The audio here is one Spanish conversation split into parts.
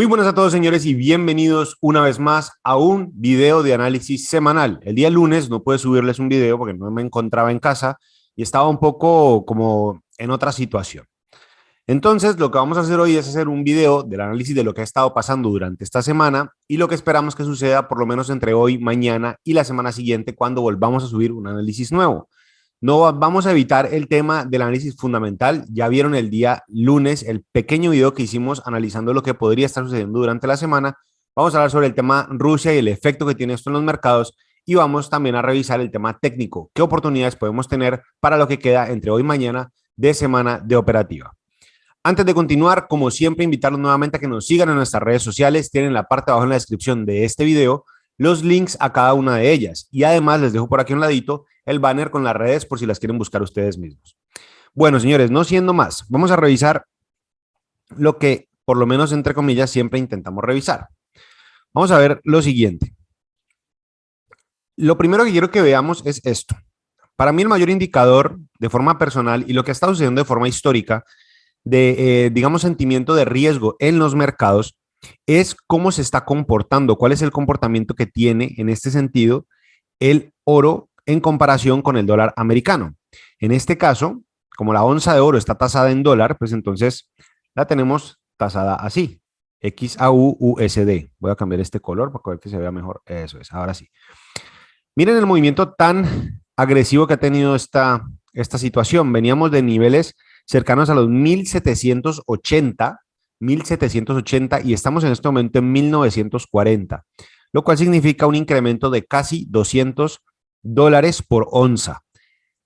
Muy buenas a todos, señores, y bienvenidos una vez más a un video de análisis semanal. El día lunes no pude subirles un video porque no me encontraba en casa y estaba un poco como en otra situación. Entonces, lo que vamos a hacer hoy es hacer un video del análisis de lo que ha estado pasando durante esta semana y lo que esperamos que suceda por lo menos entre hoy, mañana y la semana siguiente cuando volvamos a subir un análisis nuevo. No vamos a evitar el tema del análisis fundamental. Ya vieron el día lunes el pequeño video que hicimos analizando lo que podría estar sucediendo durante la semana. Vamos a hablar sobre el tema Rusia y el efecto que tiene esto en los mercados y vamos también a revisar el tema técnico. ¿Qué oportunidades podemos tener para lo que queda entre hoy y mañana de semana de operativa? Antes de continuar, como siempre, invitarlos nuevamente a que nos sigan en nuestras redes sociales. Tienen en la parte de abajo en la descripción de este video los links a cada una de ellas. Y además les dejo por aquí a un ladito el banner con las redes por si las quieren buscar ustedes mismos. Bueno, señores, no siendo más, vamos a revisar lo que, por lo menos entre comillas, siempre intentamos revisar. Vamos a ver lo siguiente. Lo primero que quiero que veamos es esto. Para mí el mayor indicador de forma personal y lo que ha estado sucediendo de forma histórica de, digamos, sentimiento de riesgo en los mercados es cómo se está comportando, cuál es el comportamiento que tiene en este sentido el oro en comparación con el dólar americano. En este caso, como la onza de oro está tasada en dólar, pues entonces la tenemos tasada así, XAUUSD. Voy a cambiar este color para ver que se vea mejor. Eso es, ahora sí. Miren el movimiento tan agresivo que ha tenido esta situación. Veníamos de niveles cercanos a los 1780 y estamos en este momento en 1940, lo cual significa un incremento de casi $200 por onza,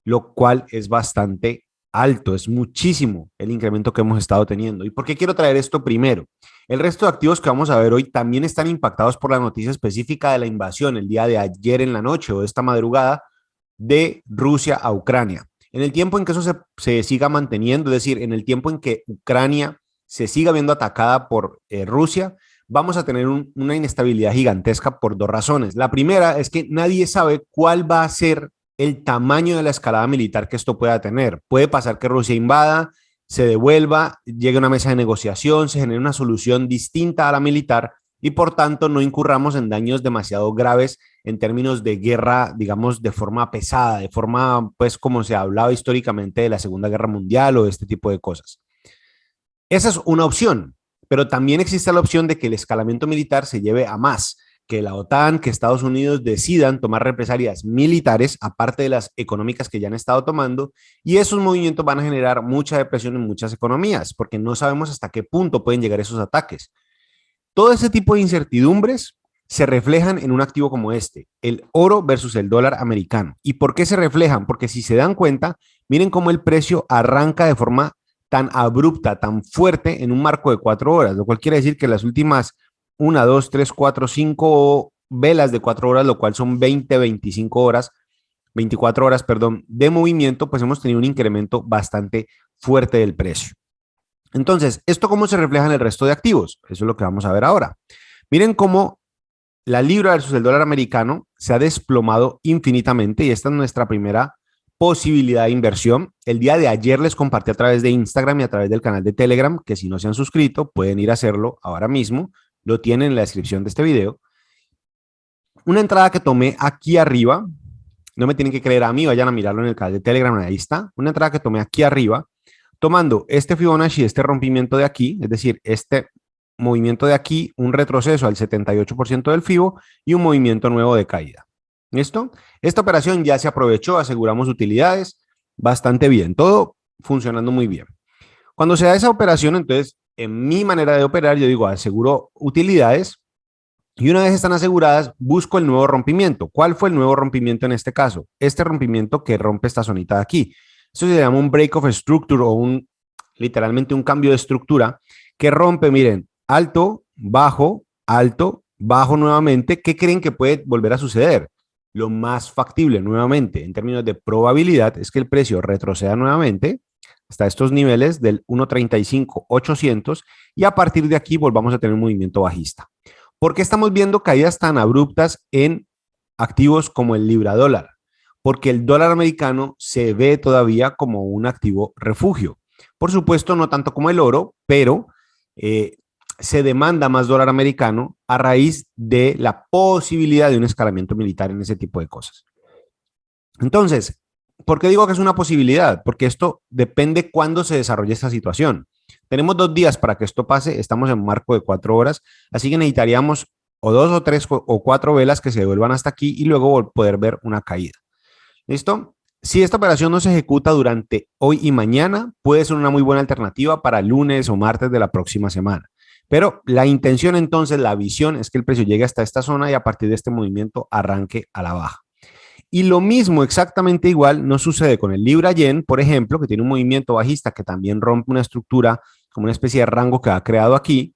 lo cual es bastante alto, es muchísimo el incremento que hemos estado teniendo. ¿Y por qué quiero traer esto primero? El resto de activos que vamos a ver hoy también están impactados por la noticia específica de la invasión el día de ayer en la noche o de esta madrugada de Rusia a Ucrania. En el tiempo en que eso se siga manteniendo, es decir, en el tiempo en que Ucrania se siga viendo atacada por Rusia, vamos a tener una inestabilidad gigantesca por dos razones. La primera es que nadie sabe cuál va a ser el tamaño de la escalada militar que esto pueda tener. Puede pasar que Rusia invada, se devuelva, llegue a una mesa de negociación, se genere una solución distinta a la militar y por tanto no incurramos en daños demasiado graves en términos de guerra, digamos, de forma pesada, de forma, pues, como se ha hablado históricamente de la Segunda Guerra Mundial o este tipo de cosas. Esa es una opción, pero también existe la opción de que el escalamiento militar se lleve a más, que la OTAN, que Estados Unidos decidan tomar represalias militares, aparte de las económicas que ya han estado tomando, y esos movimientos van a generar mucha depresión en muchas economías, porque no sabemos hasta qué punto pueden llegar esos ataques. Todo ese tipo de incertidumbres se reflejan en un activo como este, el oro versus el dólar americano. ¿Y por qué se reflejan? Porque si se dan cuenta, miren cómo el precio arranca de forma tan abrupta, tan fuerte en un marco de 4 horas, lo cual quiere decir que las últimas 1, 2, 3, 4, 5 velas de 4 horas, lo cual son 20, 25 horas, 24 horas, perdón, de movimiento, pues hemos tenido un incremento bastante fuerte del precio. Entonces, ¿esto cómo se refleja en el resto de activos? Eso es lo que vamos a ver ahora. Miren cómo la libra versus el dólar americano se ha desplomado infinitamente y esta es nuestra primera posibilidad de inversión. El día de ayer les compartí a través de Instagram y a través del canal de Telegram, que si no se han suscrito pueden ir a hacerlo ahora mismo, lo tienen en la descripción de este video. Una entrada que tomé aquí arriba, no me tienen que creer a mí, vayan a mirarlo en el canal de Telegram, ahí está. Una entrada que tomé aquí arriba, tomando este Fibonacci, este rompimiento de aquí, es decir, este movimiento de aquí, un retroceso al 78% del Fibo y un movimiento nuevo de caída. ¿Listo? Esta operación ya se aprovechó, aseguramos utilidades, bastante bien, todo funcionando muy bien. Cuando se da esa operación, entonces, en mi manera de operar, yo digo, aseguro utilidades y una vez están aseguradas, busco el nuevo rompimiento. ¿Cuál fue el nuevo rompimiento en este caso? Este rompimiento que rompe esta zonita de aquí. Eso se llama un break of structure o literalmente un cambio de estructura que rompe, miren, alto, bajo nuevamente. ¿Qué creen que puede volver a suceder? Lo más factible nuevamente en términos de probabilidad es que el precio retroceda nuevamente hasta estos niveles del 1.35.800 y a partir de aquí volvamos a tener un movimiento bajista. ¿Por qué estamos viendo caídas tan abruptas en activos como el libra dólar? Porque el dólar americano se ve todavía como un activo refugio. Por supuesto, no tanto como el oro, pero se demanda más dólar americano a raíz de la posibilidad de un escalamiento militar en ese tipo de cosas. Entonces, ¿por qué digo que es una posibilidad? Porque esto depende cuándo se desarrolle esta situación. Tenemos 2 días para que esto pase, estamos en un marco de 4 horas, así que necesitaríamos o 2 o 3 o 4 velas que se devuelvan hasta aquí y luego poder ver una caída. ¿Listo? Si esta operación no se ejecuta durante hoy y mañana, puede ser una muy buena alternativa para lunes o martes de la próxima semana. Pero la intención entonces, la visión es que el precio llegue hasta esta zona y a partir de este movimiento arranque a la baja. Y lo mismo, exactamente igual, no sucede con el Libra Yen, por ejemplo, que tiene un movimiento bajista que también rompe una estructura como una especie de rango que ha creado aquí,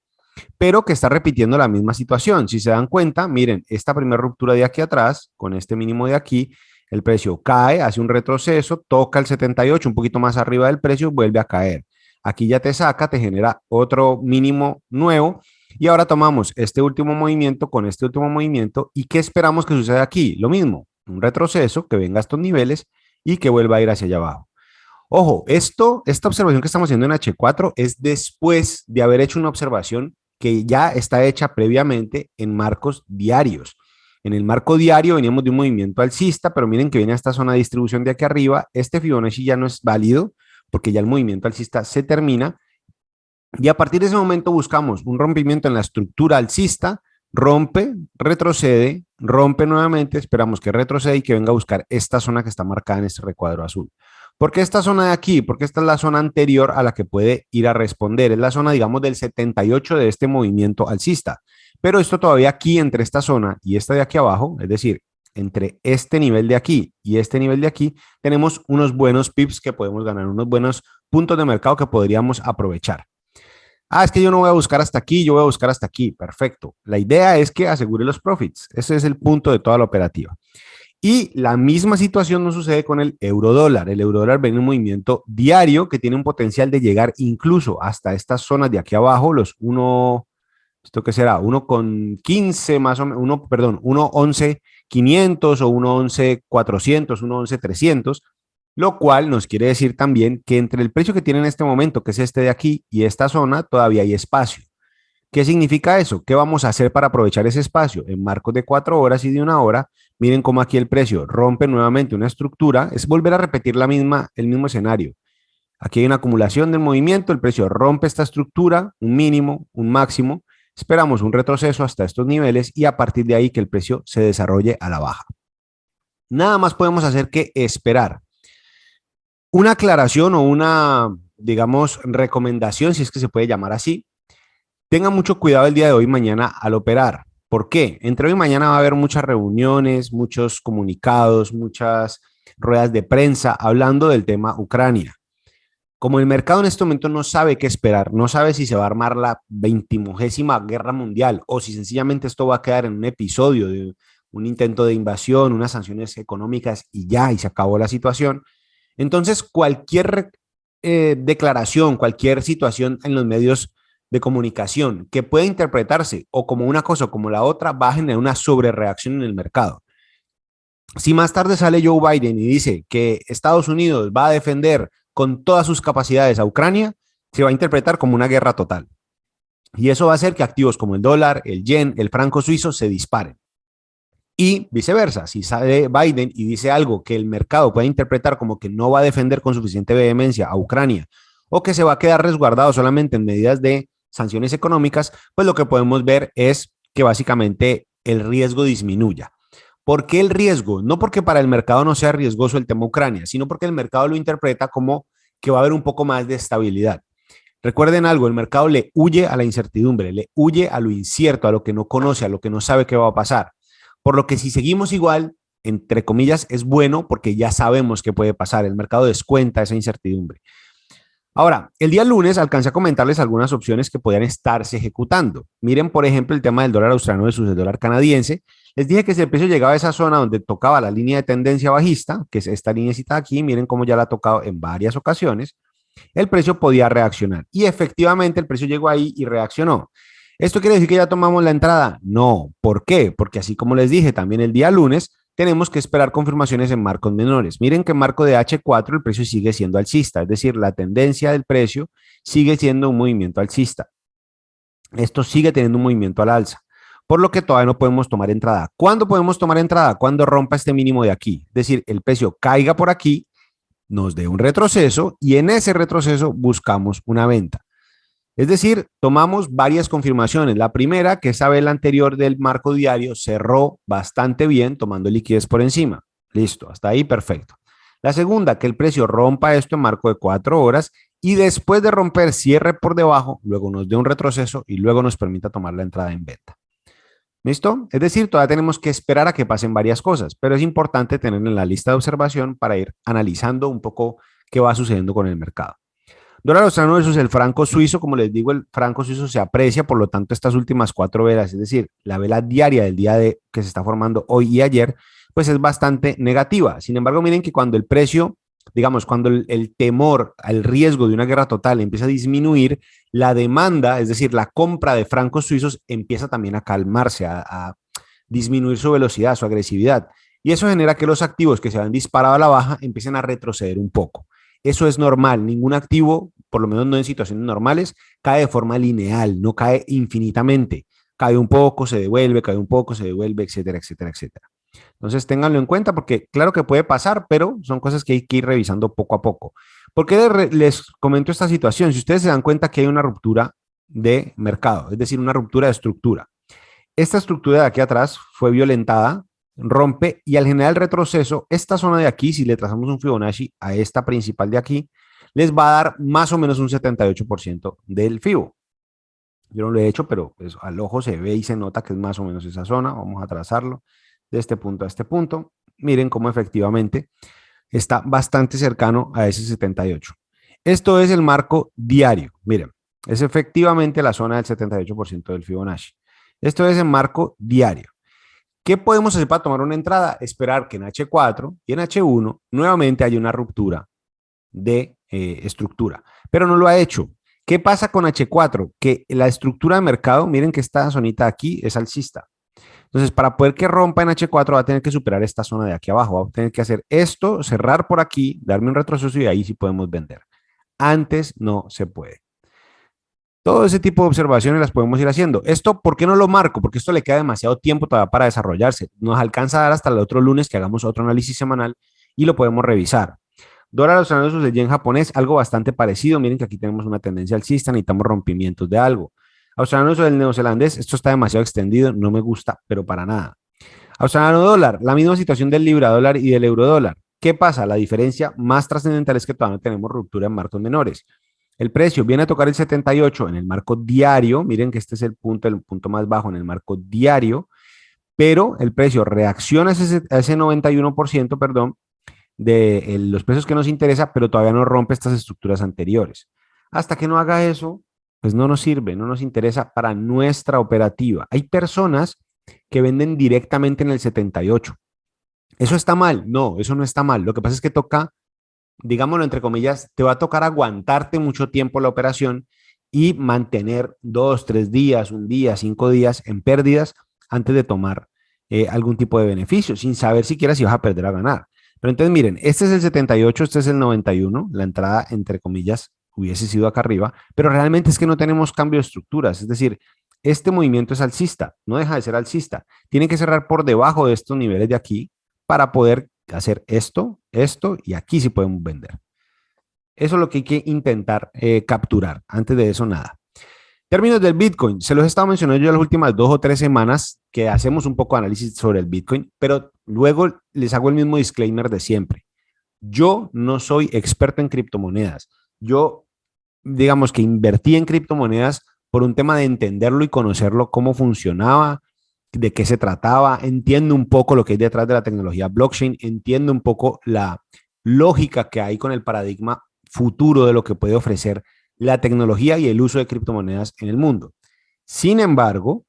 pero que está repitiendo la misma situación. Si se dan cuenta, miren, esta primera ruptura de aquí atrás, con este mínimo de aquí, el precio cae, hace un retroceso, toca el 78, un poquito más arriba del precio, vuelve a caer. Aquí ya te saca, te genera otro mínimo nuevo y ahora tomamos este último movimiento con este último movimiento y ¿qué esperamos que suceda aquí? Lo mismo, un retroceso que venga a estos niveles y que vuelva a ir hacia allá abajo. Ojo, esta observación que estamos haciendo en H4 es después de haber hecho una observación que ya está hecha previamente en marcos diarios. En el marco diario veníamos de un movimiento alcista, pero miren que viene a esta zona de distribución de aquí arriba. Este Fibonacci ya no es válido porque ya el movimiento alcista se termina. Y a partir de ese momento buscamos un rompimiento en la estructura alcista, rompe, retrocede, rompe nuevamente, esperamos que retroceda y que venga a buscar esta zona que está marcada en este recuadro azul. ¿Por qué esta zona de aquí? Porque esta es la zona anterior a la que puede ir a responder. Es la zona, digamos, del 78 de este movimiento alcista. Pero esto todavía aquí, entre esta zona y esta de aquí abajo, es decir, entre este nivel de aquí y este nivel de aquí, tenemos unos buenos pips que podemos ganar, unos buenos puntos de mercado que podríamos aprovechar. Ah, es que yo no voy a buscar hasta aquí, yo voy a buscar hasta aquí. Perfecto. La idea es que asegure los profits. Ese es el punto de toda la operativa. Y la misma situación no sucede con el eurodólar. El eurodólar viene en un movimiento diario que tiene un potencial de llegar incluso hasta estas zonas de aquí abajo, los 1, ¿esto qué será? 1,15 más o menos, 1,11,500 o 1,11,400, 1,11,300, lo cual nos quiere decir también que entre el precio que tiene en este momento, que es este de aquí, y esta zona, todavía hay espacio. ¿Qué significa eso? ¿Qué vamos a hacer para aprovechar ese espacio? En marcos de 4 horas y de 1 hora, miren cómo aquí el precio rompe nuevamente una estructura, es volver a repetir el mismo escenario. Aquí hay una acumulación del movimiento, el precio rompe esta estructura, un mínimo, un máximo, esperamos un retroceso hasta estos niveles y a partir de ahí que el precio se desarrolle a la baja. Nada más podemos hacer que esperar. Una aclaración o una, digamos, recomendación, si es que se puede llamar así, tenga mucho cuidado el día de hoy y mañana al operar. ¿Por qué? Entre hoy y mañana va a haber muchas reuniones, muchos comunicados, muchas ruedas de prensa hablando del tema Ucrania. Como el mercado en este momento no sabe qué esperar, no sabe si se va a armar la 20ª guerra mundial o si sencillamente esto va a quedar en un episodio de un intento de invasión, unas sanciones económicas y ya, y se acabó la situación. Entonces, cualquier declaración, cualquier situación en los medios de comunicación que pueda interpretarse o como una cosa o como la otra va a generar una sobrereacción en el mercado. Si más tarde sale Joe Biden y dice que Estados Unidos va a defender con todas sus capacidades a Ucrania, se va a interpretar como una guerra total. Y eso va a hacer que activos como el dólar, el yen, el franco suizo se disparen. Y viceversa, si sale Biden y dice algo que el mercado puede interpretar como que no va a defender con suficiente vehemencia a Ucrania o que se va a quedar resguardado solamente en medidas de sanciones económicas, pues lo que podemos ver es que básicamente el riesgo disminuya. ¿Por qué el riesgo? No porque para el mercado no sea riesgoso el tema Ucrania, sino porque el mercado lo interpreta como que va a haber un poco más de estabilidad. Recuerden algo, el mercado le huye a la incertidumbre, le huye a lo incierto, a lo que no conoce, a lo que no sabe qué va a pasar. Por lo que si seguimos igual, entre comillas, es bueno porque ya sabemos qué puede pasar. El mercado descuenta esa incertidumbre. Ahora, el día lunes alcancé a comentarles algunas opciones que podían estarse ejecutando. Miren, por ejemplo, el tema del dólar australiano versus el dólar canadiense. Les dije que si el precio llegaba a esa zona donde tocaba la línea de tendencia bajista, que es esta linecita aquí, miren cómo ya la ha tocado en varias ocasiones, el precio podía reaccionar. Y efectivamente el precio llegó ahí y reaccionó. ¿Esto quiere decir que ya tomamos la entrada? No. ¿Por qué? Porque así como les dije también el día lunes, tenemos que esperar confirmaciones en marcos menores. Miren que en marco de H4 el precio sigue siendo alcista, es decir, la tendencia del precio sigue siendo un movimiento alcista. esto sigue teniendo un movimiento al alza, por lo que todavía no podemos tomar entrada. ¿Cuándo podemos tomar entrada? Cuando rompa este mínimo de aquí, es decir, el precio caiga por aquí, nos dé un retroceso y en ese retroceso buscamos una venta. Es decir, tomamos varias confirmaciones. La primera, que esa vela anterior del marco diario cerró bastante bien, tomando liquidez por encima. Listo, hasta ahí perfecto. La segunda, que el precio rompa esto en marco de 4 horas y después de romper cierre por debajo, luego nos dé un retroceso y luego nos permita tomar la entrada en venta. ¿Listo? Es decir, todavía tenemos que esperar a que pasen varias cosas, pero es importante tener en la lista de observación para ir analizando un poco qué va sucediendo con el mercado. Dólar australiano versus el franco suizo, como les digo, el franco suizo se aprecia, por lo tanto, estas últimas 4 velas, es decir, la vela diaria del día que se está formando hoy y ayer, pues es bastante negativa. Sin embargo, miren que cuando el precio, digamos, cuando el temor al riesgo de una guerra total empieza a disminuir, la demanda, es decir, la compra de francos suizos empieza también a calmarse, a disminuir su velocidad, su agresividad. Y eso genera que los activos que se han disparado a la baja empiecen a retroceder un poco. Eso es normal. Ningún activo, por lo menos no en situaciones normales, cae de forma lineal, no cae infinitamente. Cae un poco, se devuelve, cae un poco, se devuelve, etcétera, etcétera, etcétera. Entonces, ténganlo en cuenta porque claro que puede pasar, pero son cosas que hay que ir revisando poco a poco. ¿Por qué les comento esta situación? Si ustedes se dan cuenta que hay una ruptura de mercado, es decir, una ruptura de estructura. Esta estructura de aquí atrás fue violentada, rompe y al generar el retroceso, esta zona de aquí, si le trazamos un Fibonacci a esta principal de aquí, les va a dar más o menos un 78% del Fibo. Yo no lo he hecho, pero pues, al ojo se ve y se nota que es más o menos esa zona. Vamos a trazarlo de este punto a este punto. Miren cómo efectivamente está bastante cercano a ese 78. Esto es el marco diario. Miren, es efectivamente la zona del 78% del Fibonacci. Esto es el marco diario. ¿Qué podemos hacer para tomar una entrada? Esperar que en H4 y en H1 nuevamente haya una ruptura de estructura, pero no lo ha hecho. ¿Qué pasa con H4? Que la estructura de mercado, miren que esta zonita aquí es alcista. Entonces, para poder que rompa en H4 va a tener que superar esta zona de aquí abajo. Va a tener que hacer esto, cerrar por aquí, darme un retroceso y ahí sí podemos vender. Antes no se puede. Todo ese tipo de observaciones las podemos ir haciendo. Esto, ¿por qué no lo marco? Porque esto le queda demasiado tiempo todavía para desarrollarse. Nos alcanza a dar hasta el otro lunes que hagamos otro análisis semanal y lo podemos revisar. Dólar australiano versus el yen japonés, algo bastante parecido. Miren que aquí tenemos una tendencia alcista, necesitamos rompimientos de algo. Australiano versus el neozelandés, esto está demasiado extendido, no me gusta, pero para nada. Australiano dólar, la misma situación del libra dólar y del euro dólar. ¿Qué pasa? La diferencia más trascendental es que todavía no tenemos ruptura en marcos menores. El precio viene a tocar el 78 en el marco diario. Miren que este es el punto más bajo en el marco diario, pero el precio reacciona a ese 91%, perdón, de los precios que nos interesa, pero todavía no rompe estas estructuras anteriores. Hasta que no haga eso, pues no nos sirve, no nos interesa para nuestra operativa. Hay personas que venden directamente en el 78. ¿Eso está mal? No, eso no está mal. Lo que pasa es que toca, digámoslo entre comillas, te va a tocar aguantarte mucho tiempo la operación y mantener 2, 3 días, un día, 5 días en pérdidas antes de tomar algún tipo de beneficio, sin saber siquiera si vas a perder o ganar. Pero entonces miren, este es el 78, este es el 91, la entrada entre comillas hubiese sido acá arriba, pero realmente es que no tenemos cambio de estructuras, es decir, este movimiento es alcista, no deja de ser alcista, tiene que cerrar por debajo de estos niveles de aquí para poder hacer esto, esto y aquí sí podemos vender. Eso es lo que hay que intentar capturar. Antes de eso, nada. Términos del Bitcoin, se los he estado mencionando yo las últimas 2 o 3 semanas que hacemos un poco de análisis sobre el Bitcoin, pero luego les hago el mismo disclaimer de siempre. Yo no soy experto en criptomonedas. Yo, digamos que invertí en criptomonedas por un tema de entenderlo y conocerlo, cómo funcionaba, de qué se trataba, entiendo un poco lo que hay detrás de la tecnología blockchain, entiendo un poco la lógica que hay con el paradigma futuro de lo que puede ofrecer la tecnología y el uso de criptomonedas en el mundo. Sin embargo,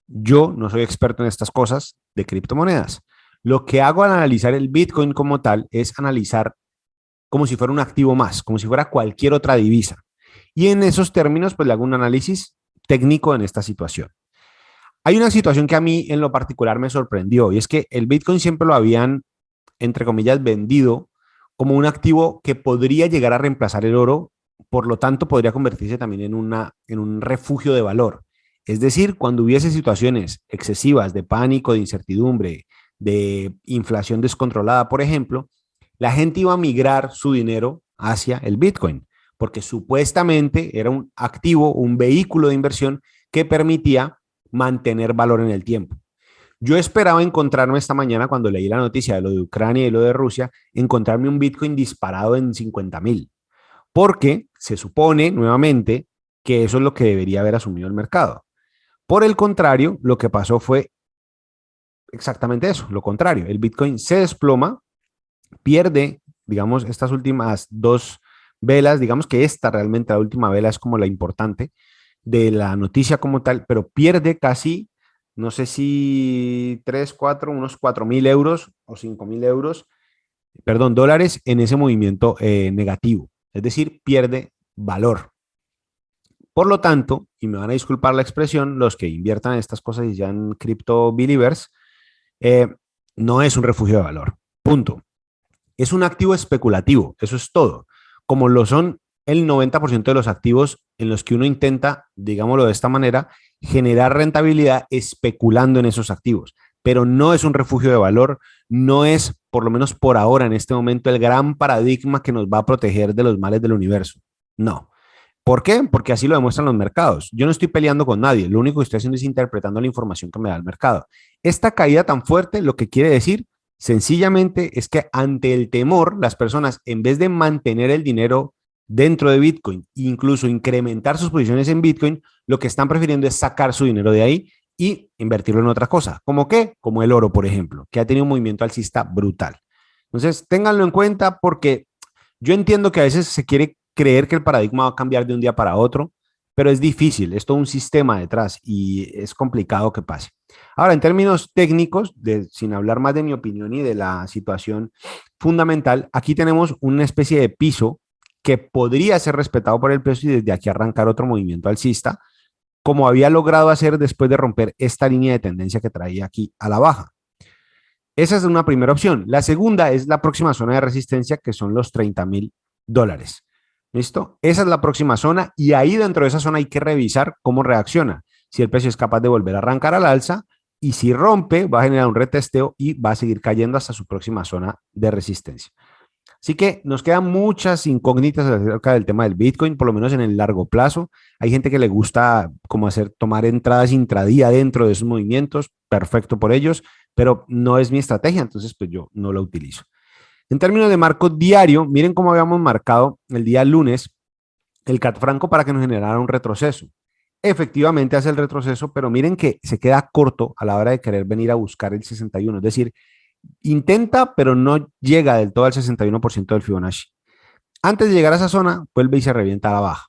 yo no soy experto en estas cosas de criptomonedas. Lo que hago al analizar el Bitcoin como tal es analizar como si fuera un activo más, como si fuera cualquier otra divisa. Y en esos términos, pues le hago un análisis técnico en esta situación. Hay una situación que a mí en lo particular me sorprendió y es que el Bitcoin siempre lo habían, entre comillas, vendido como un activo que podría llegar a reemplazar el oro, por lo tanto podría convertirse también en un refugio de valor. Es decir, cuando hubiese situaciones excesivas de pánico, de incertidumbre, de inflación descontrolada, por ejemplo, la gente iba a migrar su dinero hacia el Bitcoin, porque supuestamente era un activo, un vehículo de inversión que permitía mantener valor en el tiempo. Yo esperaba encontrarme esta mañana, cuando leí la noticia de lo de Ucrania y lo de Rusia, encontrarme un Bitcoin disparado en 50,000, porque se supone nuevamente que eso es lo que debería haber asumido el mercado. Por el contrario, lo que pasó fue exactamente eso, lo contrario. El Bitcoin se desploma, pierde, digamos, estas últimas dos velas, digamos que esta realmente la última vela es como la importante de la noticia como tal, pero pierde casi, no sé si 3 4 unos 4,000 euros o 5,000 euros, perdón, dólares en ese movimiento negativo. Es decir, pierde valor. Por lo tanto, y me van a disculpar la expresión, los que inviertan en estas cosas y sean crypto believers, eh, no es un refugio de valor. Punto. Es un activo especulativo, eso es todo. Como lo son el 90% de los activos en los que uno intenta, digámoslo de esta manera, generar rentabilidad especulando en esos activos. Pero no es un refugio de valor, no es, por lo menos por ahora, en este momento, el gran paradigma que nos va a proteger de los males del universo. No. ¿Por qué? Porque así lo demuestran los mercados. Yo no estoy peleando con nadie, lo único que estoy haciendo es interpretando la información que me da el mercado. Esta caída tan fuerte lo que quiere decir sencillamente es que ante el temor, las personas, en vez de mantener el dinero dentro de Bitcoin, incluso incrementar sus posiciones en Bitcoin, lo que están prefiriendo es sacar su dinero de ahí y invertirlo en otra cosa. ¿Cómo qué? Como el oro, por ejemplo, que ha tenido un movimiento alcista brutal. Entonces, ténganlo en cuenta porque yo entiendo que a veces se quiere creer que el paradigma va a cambiar de un día para otro, pero es difícil, es todo un sistema detrás y es complicado que pase. Ahora, en términos técnicos, sin hablar más de mi opinión y de la situación fundamental, aquí tenemos una especie de piso que podría ser respetado por el precio y desde aquí arrancar otro movimiento alcista, como había logrado hacer después de romper esta línea de tendencia que traía aquí a la baja. Esa es una primera opción. La segunda es la próxima zona de resistencia, que son los 30,000 dólares. ¿Listo? Esa es la próxima zona y ahí dentro de esa zona hay que revisar cómo reacciona. Si el precio es capaz de volver a arrancar al alza y si rompe, va a generar un retesteo y va a seguir cayendo hasta su próxima zona de resistencia. Así que nos quedan muchas incógnitas acerca del tema del Bitcoin, por lo menos en el largo plazo. Hay gente que le gusta como tomar entradas intradía dentro de esos movimientos, perfecto por ellos, pero no es mi estrategia, entonces pues yo no la utilizo. En términos de marco diario, miren cómo habíamos marcado el día lunes el CAT franco para que nos generara un retroceso. Efectivamente hace el retroceso, pero miren que se queda corto a la hora de querer venir a buscar el 61, es decir, intenta, pero no llega del todo al 61% del Fibonacci. Antes de llegar a esa zona, vuelve y se revienta a la baja.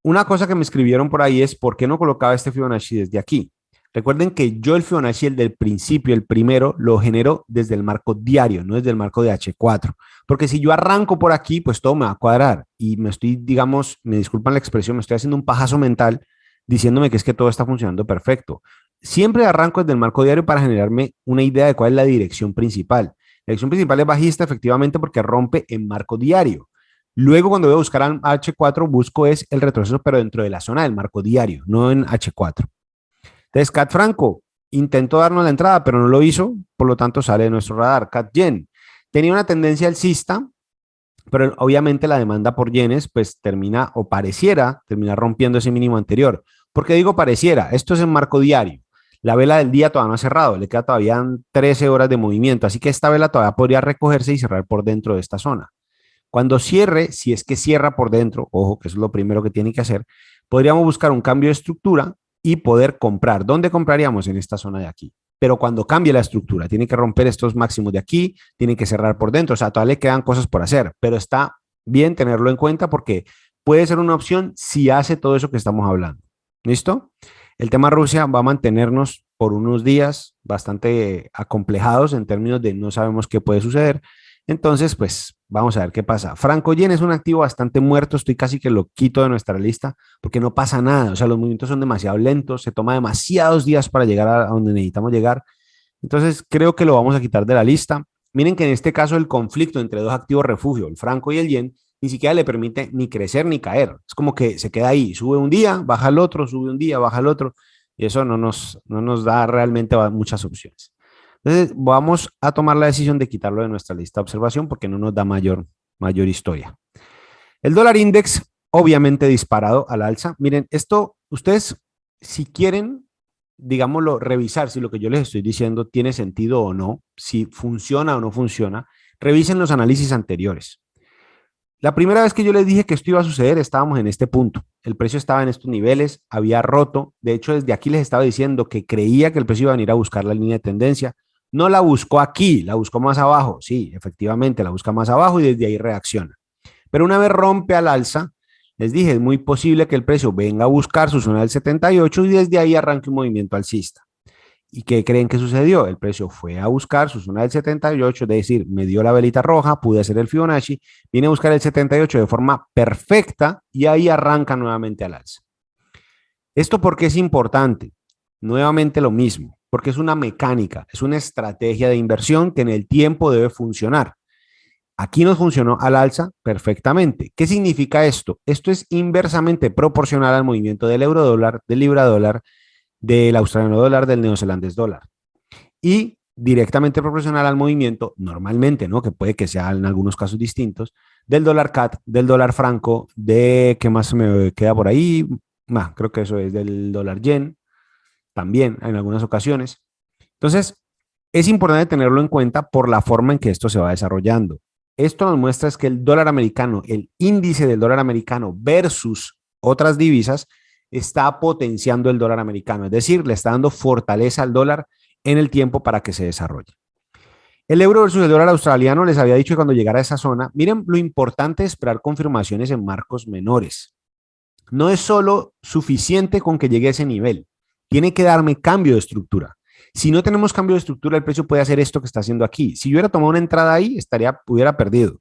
Una cosa que me escribieron por ahí es por qué no colocaba este Fibonacci desde aquí. Recuerden que yo el Fibonacci, el del principio, el primero, lo genero desde el marco diario, no desde el marco de H4. Porque si yo arranco por aquí, pues todo me va a cuadrar. Y me estoy, digamos, me disculpan la expresión, me estoy haciendo un pajazo mental diciéndome que es que todo está funcionando perfecto. Siempre arranco desde el marco diario para generarme una idea de cuál es la dirección principal. La dirección principal es bajista, efectivamente, porque rompe en marco diario. Luego, cuando voy a buscar al H4, busco es el retroceso, pero dentro de la zona del marco diario, no en H4. Entonces, Cat Franco intentó darnos la entrada, pero no lo hizo, por lo tanto sale de nuestro radar. Cat Yen tenía una tendencia alcista, pero obviamente la demanda por yenes pues termina o pareciera terminar rompiendo ese mínimo anterior. ¿Por qué digo pareciera? Esto es en marco diario. La vela del día todavía no ha cerrado, le queda todavía 13 horas de movimiento, así que esta vela todavía podría recogerse y cerrar por dentro de esta zona. Cuando cierre, si es que cierra por dentro, ojo, que eso es lo primero que tiene que hacer, podríamos buscar un cambio de estructura y poder comprar. ¿Dónde compraríamos? En esta zona de aquí. Pero cuando cambie la estructura, tiene que romper estos máximos de aquí, tiene que cerrar por dentro, o sea, todavía le quedan cosas por hacer, pero está bien tenerlo en cuenta porque puede ser una opción si hace todo eso que estamos hablando. ¿Listo? El tema Rusia va a mantenernos por unos días bastante acomplejados en términos de no sabemos qué puede suceder. Entonces, pues vamos a ver qué pasa. Franco Yen es un activo bastante muerto, estoy casi que lo quito de nuestra lista porque no pasa nada, o sea, los movimientos son demasiado lentos, se toma demasiados días para llegar a donde necesitamos llegar. Entonces, creo que lo vamos a quitar de la lista. Miren que en este caso el conflicto entre dos activos refugio, el franco y el yen, ni siquiera le permite ni crecer ni caer. Es como que se queda ahí, sube un día, baja el otro, sube un día, baja el otro, y eso no nos da realmente muchas opciones. Entonces, vamos a tomar la decisión de quitarlo de nuestra lista de observación porque no nos da mayor historia. El dólar index, obviamente disparado al alza. Miren, esto, ustedes, si quieren, digámoslo, revisar si lo que yo les estoy diciendo tiene sentido o no, si funciona o no funciona, revisen los análisis anteriores. La primera vez que yo les dije que esto iba a suceder, estábamos en este punto. El precio estaba en estos niveles, había roto. De hecho, desde aquí les estaba diciendo que creía que el precio iba a venir a buscar la línea de tendencia. No la buscó aquí, la buscó más abajo. Sí, efectivamente, la busca más abajo y desde ahí reacciona. Pero una vez rompe al alza, les dije, es muy posible que el precio venga a buscar su zona del 78 y desde ahí arranque un movimiento alcista. ¿Y qué creen que sucedió? El precio fue a buscar su zona del 78, es decir, me dio la velita roja, pude hacer el Fibonacci, vine a buscar el 78 de forma perfecta y ahí arranca nuevamente al alza. ¿Esto por qué es importante? Nuevamente lo mismo, porque es una mecánica, es una estrategia de inversión que en el tiempo debe funcionar. Aquí nos funcionó al alza perfectamente. ¿Qué significa esto? Esto es inversamente proporcional al movimiento del euro dólar, del libra dólar, del australiano dólar, del neozelandés dólar. Y directamente proporcional al movimiento, normalmente, ¿no? Que puede que sea en algunos casos distintos, del dólar CAT, del dólar franco, de, ¿qué más me queda por ahí? Creo que eso es del dólar yen, también en algunas ocasiones. Entonces, es importante tenerlo en cuenta por la forma en que esto se va desarrollando. Esto nos muestra es que el dólar americano, el índice del dólar americano versus otras divisas, está potenciando el dólar americano, es decir, le está dando fortaleza al dólar en el tiempo para que se desarrolle. El euro versus el dólar australiano, les había dicho que cuando llegara a esa zona, miren lo importante es esperar confirmaciones en marcos menores. No es solo suficiente con que llegue a ese nivel, tiene que darme cambio de estructura. Si no tenemos cambio de estructura, el precio puede hacer esto que está haciendo aquí. Si yo hubiera tomado una entrada ahí, hubiera perdido.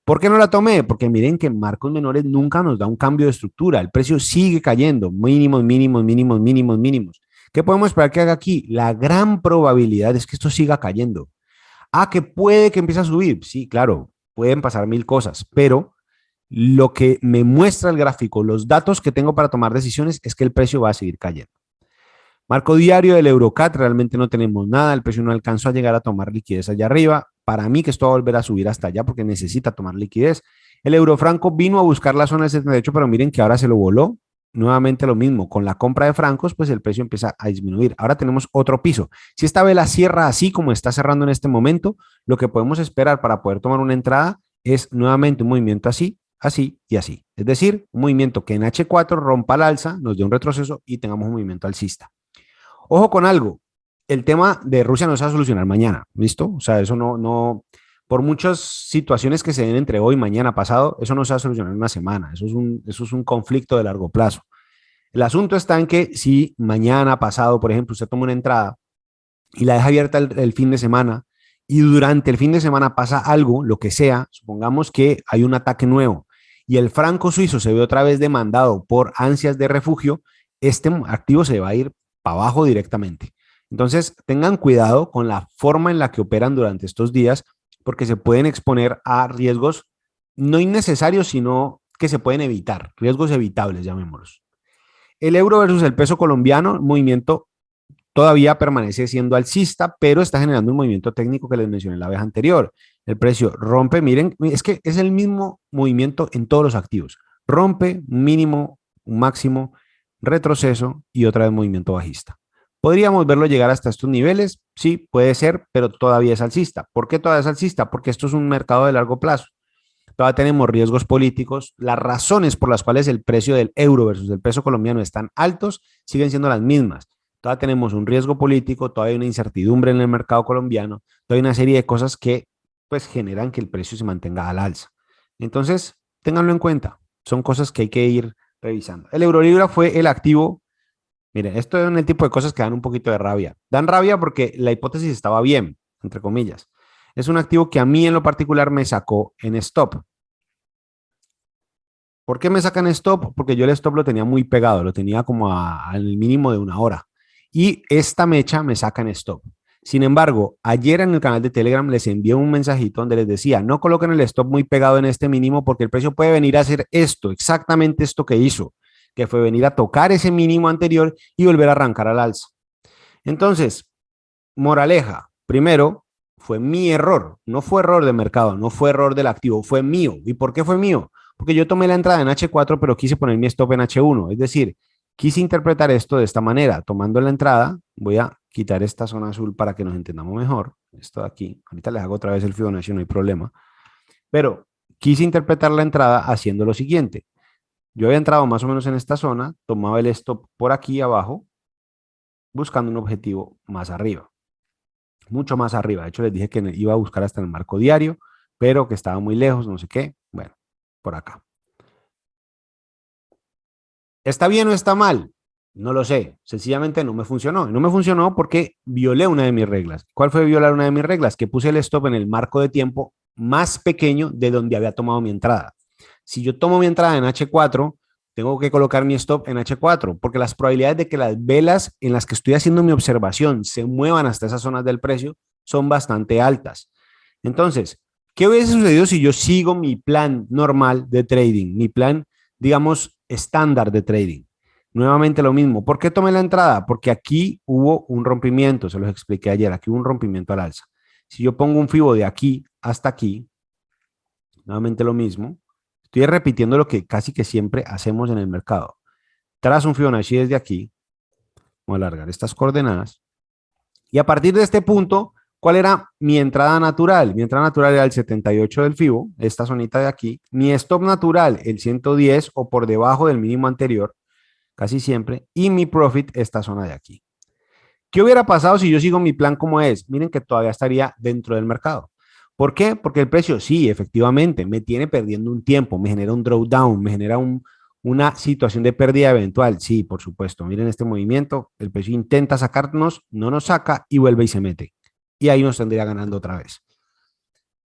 ¿Por qué no la tomé? Porque miren que en marcos menores nunca nos da un cambio de estructura. El precio sigue cayendo, mínimos, mínimos, mínimos, mínimos, mínimos. ¿Qué podemos esperar que haga aquí? La gran probabilidad es que esto siga cayendo. Que puede que empiece a subir. Sí, claro, pueden pasar mil cosas, pero lo que me muestra el gráfico, los datos que tengo para tomar decisiones es que el precio va a seguir cayendo. Marco diario del Eurocat, realmente no tenemos nada, el precio no alcanzó a llegar a tomar liquidez allá arriba. Para mí que esto va a volver a subir hasta allá porque necesita tomar liquidez. El eurofranco vino a buscar la zona del 78, pero miren que ahora se lo voló. Nuevamente lo mismo, con la compra de francos, pues el precio empieza a disminuir. Ahora tenemos otro piso. Si esta vela cierra así como está cerrando en este momento, lo que podemos esperar para poder tomar una entrada es nuevamente un movimiento así, así y así. Es decir, un movimiento que en H4 rompa al alza, nos dé un retroceso y tengamos un movimiento alcista. Ojo con algo, el tema de Rusia no se va a solucionar mañana, ¿listo? O sea, eso por muchas situaciones que se den entre hoy, mañana, pasado, eso no se va a solucionar en una semana, eso es un conflicto de largo plazo. El asunto está en que si mañana, pasado, por ejemplo, usted toma una entrada y la deja abierta el fin de semana y durante el fin de semana pasa algo, lo que sea, supongamos que hay un ataque nuevo y el franco suizo se ve otra vez demandado por ansias de refugio, este activo se va a ir para abajo directamente. Entonces, tengan cuidado con la forma en la que operan durante estos días, porque se pueden exponer a riesgos no innecesarios, sino que se pueden evitar, riesgos evitables, llamémoslos. El euro versus el peso colombiano, movimiento todavía permanece siendo alcista, pero está generando un movimiento técnico que les mencioné la vez anterior. El precio rompe, miren, es que es el mismo movimiento en todos los activos. Rompe, mínimo, un máximo, retroceso y otra vez movimiento bajista. ¿Podríamos verlo llegar hasta estos niveles? Sí, puede ser, pero todavía es alcista. ¿Por qué todavía es alcista? Porque esto es un mercado de largo plazo. Todavía tenemos riesgos políticos. Las razones por las cuales el precio del euro versus el peso colombiano están altos siguen siendo las mismas. Todavía tenemos un riesgo político, todavía hay una incertidumbre en el mercado colombiano, todavía hay una serie de cosas que pues generan que el precio se mantenga al alza. Entonces, ténganlo en cuenta. Son cosas que hay que ir revisando. El Eurolibra fue el activo. Miren, esto es un tipo de cosas que dan un poquito de rabia. Dan rabia porque la hipótesis estaba bien, entre comillas. Es un activo que a mí en lo particular me sacó en stop. ¿Por qué me sacan stop? Porque yo el stop lo tenía muy pegado, lo tenía como al mínimo de una hora. Y esta mecha me saca en stop. Sin embargo, ayer en el canal de Telegram les envié un mensajito donde les decía, no coloquen el stop muy pegado en este mínimo porque el precio puede venir a hacer esto, exactamente esto que hizo, que fue venir a tocar ese mínimo anterior y volver a arrancar al alza. Entonces, moraleja, primero, fue mi error, no fue error de mercado, no fue error del activo, fue mío. ¿Y por qué fue mío? Porque yo tomé la entrada en H4, pero quise poner mi stop en H1, es decir, quise interpretar esto de esta manera, tomando la entrada, voy a quitar esta zona azul para que nos entendamos mejor, esto de aquí, ahorita les hago otra vez el Fibonacci, no hay problema, pero quise interpretar la entrada haciendo lo siguiente, yo había entrado más o menos en esta zona, tomaba el stop por aquí abajo, buscando un objetivo más arriba, mucho más arriba. De hecho, les dije que iba a buscar hasta el marco diario, pero que estaba muy lejos, no sé qué. Bueno, por acá. ¿Está bien o está mal? No lo sé. Sencillamente no me funcionó. No me funcionó porque violé una de mis reglas. ¿Cuál fue violar una de mis reglas? Que puse el stop en el marco de tiempo más pequeño de donde había tomado mi entrada. Si yo tomo mi entrada en H4, tengo que colocar mi stop en H4, porque las probabilidades de que las velas en las que estoy haciendo mi observación se muevan hasta esas zonas del precio son bastante altas. Entonces, ¿qué hubiese sucedido si yo sigo mi plan normal de trading? Mi plan, digamos, estándar de trading. Nuevamente lo mismo. ¿Por qué tomé la entrada? Porque aquí hubo un rompimiento, se los expliqué ayer, aquí hubo un rompimiento al alza. Si yo pongo un Fibo de aquí hasta aquí, nuevamente lo mismo, estoy repitiendo lo que casi que siempre hacemos en el mercado. Tras un Fibonacci desde aquí, voy a alargar estas coordenadas, y a partir de este punto, ¿cuál era mi entrada natural? Mi entrada natural era el 78 del Fibo, esta zonita de aquí. Mi stop natural, el 110 o por debajo del mínimo anterior, casi siempre. Y mi profit, esta zona de aquí. ¿Qué hubiera pasado si yo sigo mi plan como es? Miren que todavía estaría dentro del mercado. ¿Por qué? Porque el precio, sí, efectivamente, me tiene perdiendo un tiempo, me genera un drawdown, me genera una situación de pérdida eventual. Sí, por supuesto. Miren este movimiento, el precio intenta sacarnos, no nos saca y vuelve y se mete. Y ahí nos tendría ganando otra vez.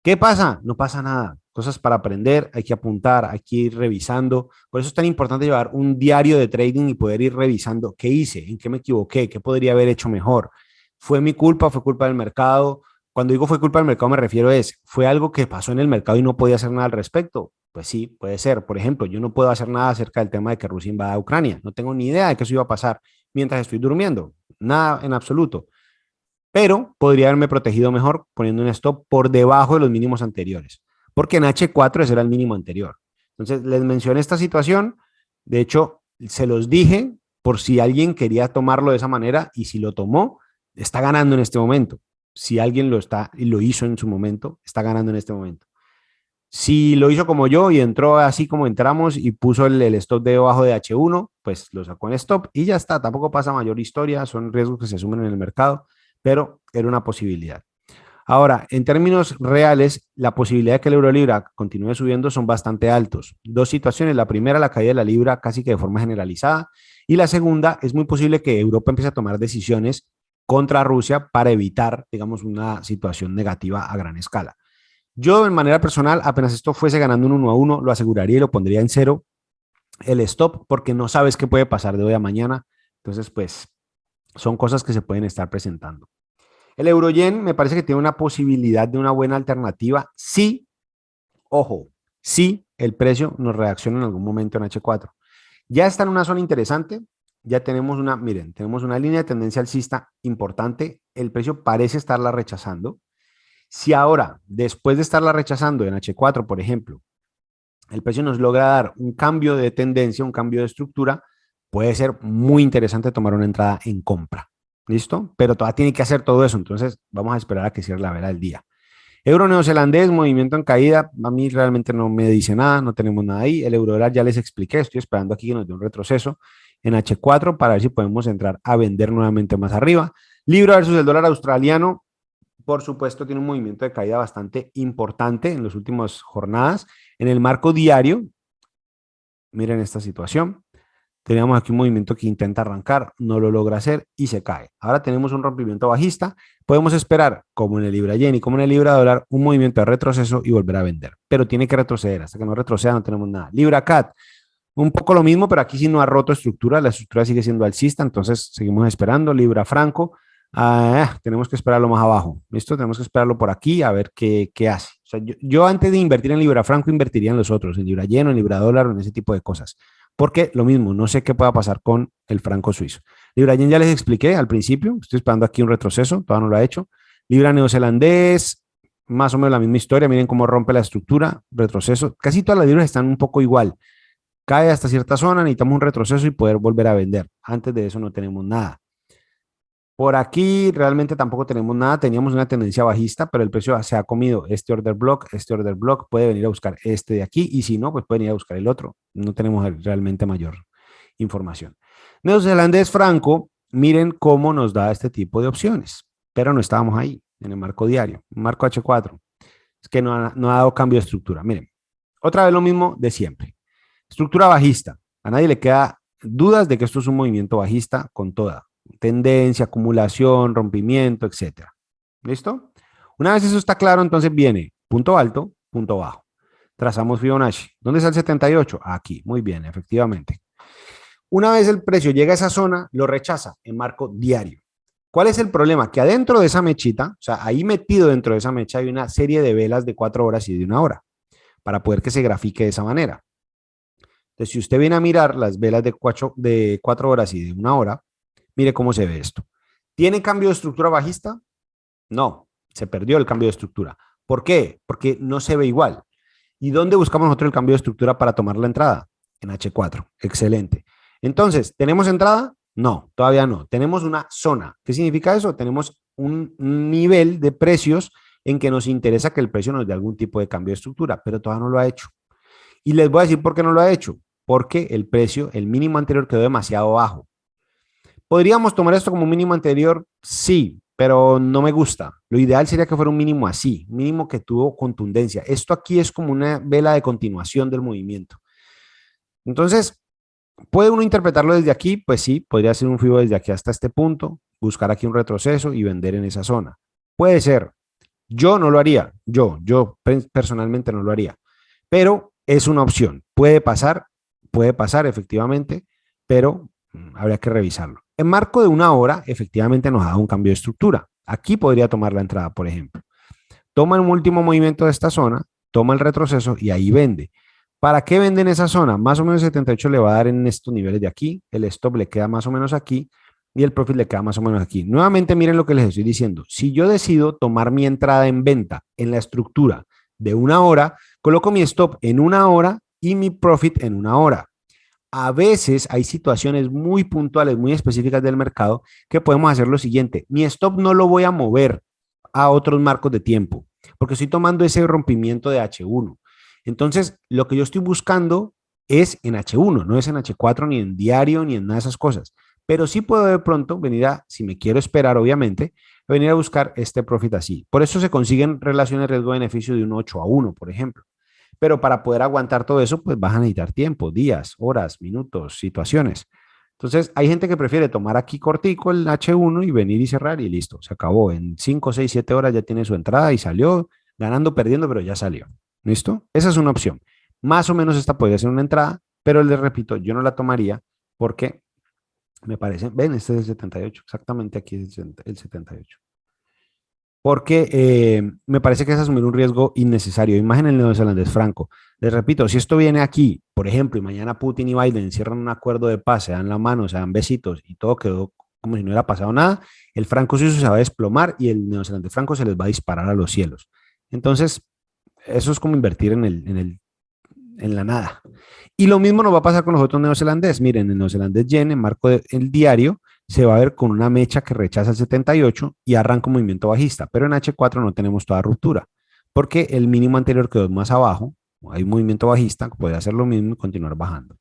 ¿Qué pasa? No pasa nada. Cosas para aprender, hay que apuntar, hay que ir revisando. Por eso es tan importante llevar un diario de trading y poder ir revisando qué hice, en qué me equivoqué, qué podría haber hecho mejor. ¿Fue mi culpa? ¿Fue culpa del mercado? Cuando digo fue culpa del mercado me refiero ¿fue algo que pasó en el mercado y no podía hacer nada al respecto? Pues sí, puede ser. Por ejemplo, yo no puedo hacer nada acerca del tema de que Rusia invada a Ucrania. No tengo ni idea de que eso iba a pasar mientras estoy durmiendo. Nada en absoluto, pero podría haberme protegido mejor poniendo un stop por debajo de los mínimos anteriores, porque en H4 ese era el mínimo anterior. Entonces, les mencioné esta situación, de hecho, se los dije por si alguien quería tomarlo de esa manera y si lo tomó, está ganando en este momento. Si alguien lo está y lo hizo en su momento, está ganando en este momento. Si lo hizo como yo y entró así como entramos y puso el stop debajo de H1, pues lo sacó en stop y ya está. Tampoco pasa mayor historia, son riesgos que se asumen en el mercado, pero era una posibilidad. Ahora, en términos reales, la posibilidad de que el euro libra continúe subiendo son bastante altos. Dos situaciones. La primera, la caída de la libra casi que de forma generalizada. Y la segunda, es muy posible que Europa empiece a tomar decisiones contra Rusia para evitar, digamos, una situación negativa a gran escala. Yo, de manera personal, apenas esto fuese ganando un 1-1, lo aseguraría y lo pondría en cero el stop, porque no sabes qué puede pasar de hoy a mañana. Entonces, pues, son cosas que se pueden estar presentando. El euro-yen me parece que tiene una posibilidad de una buena alternativa. Sí, ojo, sí, el precio nos reacciona en algún momento en H4. Ya está en una zona interesante. Ya tenemos miren, tenemos una línea de tendencia alcista importante. El precio parece estarla rechazando. Si ahora, después de estarla rechazando en H4, por ejemplo, el precio nos logra dar un cambio de tendencia, un cambio de estructura, puede ser muy interesante tomar una entrada en compra. ¿Listo? Pero todavía tiene que hacer todo eso. Entonces, vamos a esperar a que cierre la vela del día. Euro neozelandés, movimiento en caída. A mí realmente no me dice nada, no tenemos nada ahí. El euro dólar ya les expliqué. Estoy esperando aquí que nos dé un retroceso en H4 para ver si podemos entrar a vender nuevamente más arriba. Libra versus el dólar australiano. Por supuesto, tiene un movimiento de caída bastante importante en las últimas jornadas. En el marco diario, miren esta situación. Teníamos aquí un movimiento que intenta arrancar, no lo logra hacer y se cae. Ahora tenemos un rompimiento bajista. Podemos esperar, como en el Libra Yen y como en el Libra Dólar, un movimiento de retroceso y volver a vender. Pero tiene que retroceder. Hasta que no retroceda no tenemos nada. Libra CAT, un poco lo mismo, pero aquí sí no ha roto estructura. La estructura sigue siendo alcista, entonces seguimos esperando. Libra Franco, Tenemos que esperarlo más abajo. ¿Listo? Tenemos que esperarlo por aquí a ver qué hace. O sea, yo antes de invertir en Libra Franco invertiría en los otros, en Libra Yen, en Libra Dólar o en ese tipo de cosas. Porque lo mismo, no sé qué pueda pasar con el franco suizo. Libra Yen ya les expliqué al principio, estoy esperando aquí un retroceso, todavía no lo ha hecho. Libra neozelandés, más o menos la misma historia, miren cómo rompe la estructura, retroceso. Casi todas las libras están un poco igual. Cae hasta cierta zona, necesitamos un retroceso y poder volver a vender. Antes de eso no tenemos nada. Por aquí realmente tampoco tenemos nada, teníamos una tendencia bajista, pero el precio se ha comido este order block, puede venir a buscar este de aquí y si no, pues puede venir a buscar el otro. No tenemos realmente mayor información. Neozelandés franco, miren cómo nos da este tipo de opciones, pero no estábamos ahí en el marco diario, marco H4. Es que no ha dado cambio de estructura. Miren, otra vez lo mismo de siempre. Estructura bajista. A nadie le queda dudas de que esto es un movimiento bajista con toda tendencia, acumulación, rompimiento, etcétera. ¿Listo? Una vez eso está claro, entonces viene punto alto, punto bajo. Trazamos Fibonacci. ¿Dónde está el 78? Aquí, muy bien, efectivamente. Una vez el precio llega a esa zona, lo rechaza en marco diario. ¿Cuál es el problema? Que adentro de esa mechita, o sea, ahí metido dentro de esa mecha hay una serie de velas de 4 horas y de 1 hora para poder que se grafique de esa manera. Entonces, si usted viene a mirar las velas de 4 horas y de 1 hora, mire cómo se ve esto. ¿Tiene cambio de estructura bajista? No, se perdió el cambio de estructura. ¿Por qué? Porque no se ve igual. ¿Y dónde buscamos nosotros el cambio de estructura para tomar la entrada? En H4. Excelente. Entonces, ¿tenemos entrada? No, todavía no. Tenemos una zona. ¿Qué significa eso? Tenemos un nivel de precios en que nos interesa que el precio nos dé algún tipo de cambio de estructura, pero todavía no lo ha hecho. Y les voy a decir por qué no lo ha hecho. Porque el precio, el mínimo anterior quedó demasiado bajo. ¿Podríamos tomar esto como un mínimo anterior? Sí, pero no me gusta. Lo ideal sería que fuera un mínimo así, un mínimo que tuvo contundencia. Esto aquí es como una vela de continuación del movimiento. Entonces, ¿puede uno interpretarlo desde aquí? Pues sí, podría ser un FIBO desde aquí hasta este punto, buscar aquí un retroceso y vender en esa zona. Puede ser. Yo no lo haría. Yo personalmente no lo haría. Pero es una opción. Puede pasar efectivamente, pero habría que revisarlo. En marco de 1 hora, efectivamente nos ha dado un cambio de estructura. Aquí podría tomar la entrada, por ejemplo. Toma el último movimiento de esta zona, toma el retroceso y ahí vende. ¿Para qué vende en esa zona? Más o menos 78 le va a dar en estos niveles de aquí, el stop le queda más o menos aquí y el profit le queda más o menos aquí. Nuevamente miren lo que les estoy diciendo. Si yo decido tomar mi entrada en venta en la estructura de 1 hora, coloco mi stop en 1 hora y mi profit en 1 hora. A veces hay situaciones muy puntuales, muy específicas del mercado que podemos hacer lo siguiente. Mi stop no lo voy a mover a otros marcos de tiempo porque estoy tomando ese rompimiento de H1. Entonces, lo que yo estoy buscando es en H1, no es en H4 ni en diario ni en nada de esas cosas. Pero sí puedo de pronto venir a, si me quiero esperar, obviamente, venir a buscar este profit así. Por eso se consiguen relaciones riesgo-beneficio de un 8-1, por ejemplo. Pero para poder aguantar todo eso, pues vas a necesitar tiempo, días, horas, minutos, situaciones. Entonces, hay gente que prefiere tomar aquí cortico el H1 y venir y cerrar y listo, se acabó. En 5, 6, 7 horas ya tiene su entrada y salió, ganando, perdiendo, pero ya salió. ¿Listo? Esa es una opción. Más o menos esta podría ser una entrada, pero les repito, yo no la tomaría porque me parece, ven, este es el 78, exactamente aquí es el 78 porque me parece que es asumir un riesgo innecesario. Imagen el neozelandés franco. Les repito, si esto viene aquí, por ejemplo, y mañana Putin y Biden cierran un acuerdo de paz, se dan la mano, se dan besitos y todo quedó como si no hubiera pasado nada, el franco suizo se va a desplomar y el neozelandés franco se les va a disparar a los cielos. Entonces, eso es como invertir en la nada. Y lo mismo nos va a pasar con los otros neozelandés. Miren, el neozelandés yen, en marco del diario, se va a ver con una mecha que rechaza el 78 y arranca un movimiento bajista, pero en H4 no tenemos toda ruptura, porque el mínimo anterior quedó más abajo, hay un movimiento bajista, puede hacer lo mismo y continuar bajando.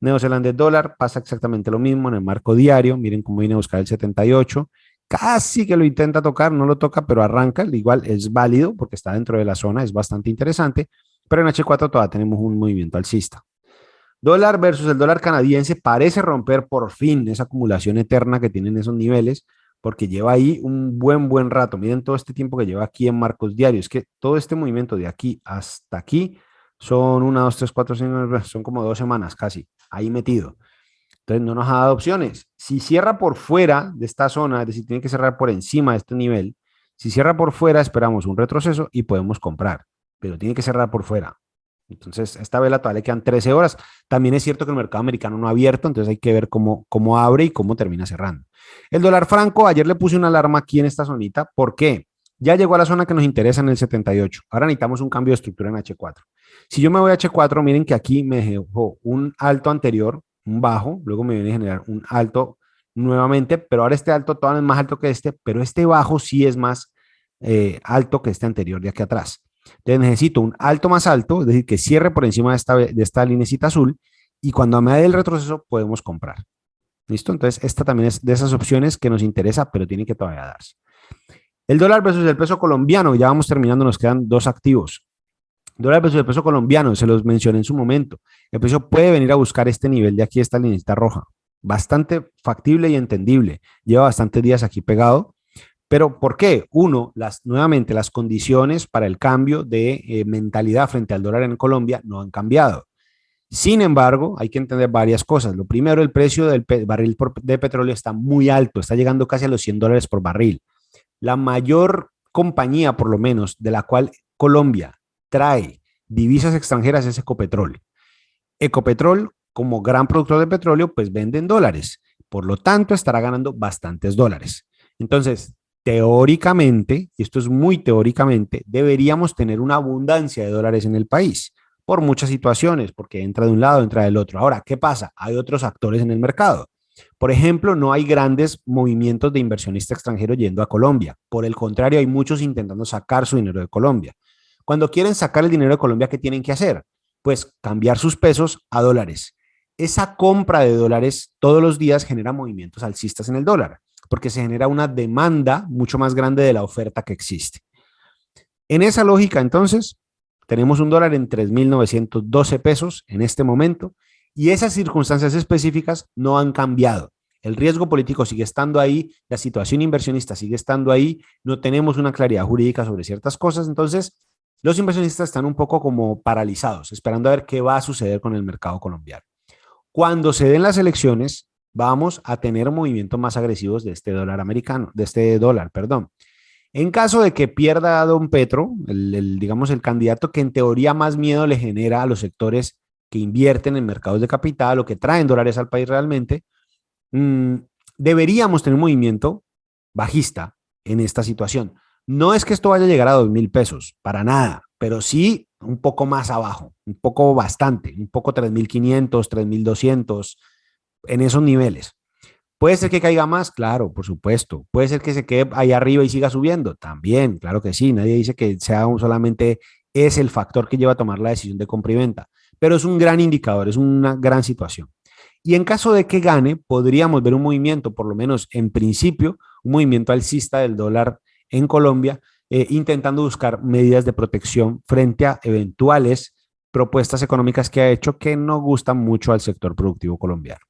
Neozelandés dólar pasa exactamente lo mismo en el marco diario, miren cómo viene a buscar el 78, casi que lo intenta tocar, no lo toca, pero arranca, igual es válido porque está dentro de la zona, es bastante interesante, pero en H4 todavía tenemos un movimiento alcista. Dólar versus el dólar canadiense parece romper por fin esa acumulación eterna que tienen esos niveles, porque lleva ahí un buen rato. Miren todo este tiempo que lleva aquí en marcos diarios, que todo este movimiento de aquí hasta aquí son 1, 2, 3, 4, 5, son como 2 semanas casi, ahí metido. Entonces no nos ha dado opciones. Si cierra por fuera de esta zona, es decir, tiene que cerrar por encima de este nivel, si cierra por fuera, esperamos un retroceso y podemos comprar, pero tiene que cerrar por fuera. Entonces, esta vela todavía le quedan 13 horas. También es cierto que el mercado americano no ha abierto, entonces hay que ver cómo abre y cómo termina cerrando. El dólar franco, ayer le puse una alarma aquí en esta zonita. ¿Por qué? Ya llegó a la zona que nos interesa en el 78. Ahora necesitamos un cambio de estructura en H4. Si yo me voy a H4, miren que aquí me dejó un alto anterior, un bajo, luego me viene a generar un alto nuevamente, pero ahora este alto todavía es más alto que este, pero este bajo sí es más alto que este anterior de aquí atrás. Entonces necesito un alto más alto, es decir, que cierre por encima de esta linecita azul y cuando me dé el retroceso podemos comprar. ¿Listo? Entonces esta también es de esas opciones que nos interesa, pero tiene que todavía darse. El dólar versus el peso colombiano, ya vamos terminando, nos quedan dos activos. Dólar versus el peso colombiano, se los mencioné en su momento. El peso puede venir a buscar este nivel de aquí, esta linecita roja. Bastante factible y entendible. Lleva bastantes días aquí pegado. Pero ¿por qué? Uno, nuevamente las condiciones para el cambio de mentalidad frente al dólar en Colombia no han cambiado. Sin embargo, hay que entender varias cosas. Lo primero, el precio del barril de petróleo está muy alto, está llegando casi a los $100 por barril. La mayor compañía, por lo menos, de la cual Colombia trae divisas extranjeras es Ecopetrol. Ecopetrol, como gran productor de petróleo, pues vende en dólares. Por lo tanto, estará ganando bastantes dólares. Entonces, teóricamente, y esto es muy teóricamente, deberíamos tener una abundancia de dólares en el país por muchas situaciones, porque entra de un lado, entra del otro. Ahora, ¿qué pasa? Hay otros actores en el mercado. Por ejemplo, no hay grandes movimientos de inversionista extranjero yendo a Colombia. Por el contrario, hay muchos intentando sacar su dinero de Colombia. Cuando quieren sacar el dinero de Colombia, ¿qué tienen que hacer? Pues cambiar sus pesos a dólares. Esa compra de dólares todos los días genera movimientos alcistas en el dólar, porque se genera una demanda mucho más grande de la oferta que existe. En esa lógica, entonces, tenemos un dólar en 3.912 pesos en este momento y esas circunstancias específicas no han cambiado. El riesgo político sigue estando ahí, la situación inversionista sigue estando ahí, no tenemos una claridad jurídica sobre ciertas cosas, entonces los inversionistas están un poco como paralizados, esperando a ver qué va a suceder con el mercado colombiano. Cuando se den las elecciones, vamos a tener movimientos más agresivos de este dólar americano, de este dólar, perdón. En caso de que pierda a don Petro, digamos el candidato que en teoría más miedo le genera a los sectores que invierten en mercados de capital o que traen dólares al país realmente, mmm, deberíamos tener un movimiento bajista en esta situación. No es que esto vaya a llegar a 2.000 pesos, para nada, pero sí un poco más abajo, un poco bastante, un poco 3.500, 3.200, en esos niveles. ¿Puede ser que caiga más? Claro, por supuesto. ¿Puede ser que se quede ahí arriba y siga subiendo? También, claro que sí. Nadie dice que sea solamente es el factor que lleva a tomar la decisión de compra y venta, pero es un gran indicador, es una gran situación. Y en caso de que gane, podríamos ver un movimiento, por lo menos en principio, un movimiento alcista del dólar en Colombia, intentando buscar medidas de protección frente a eventuales propuestas económicas que ha hecho que no gustan mucho al sector productivo colombiano.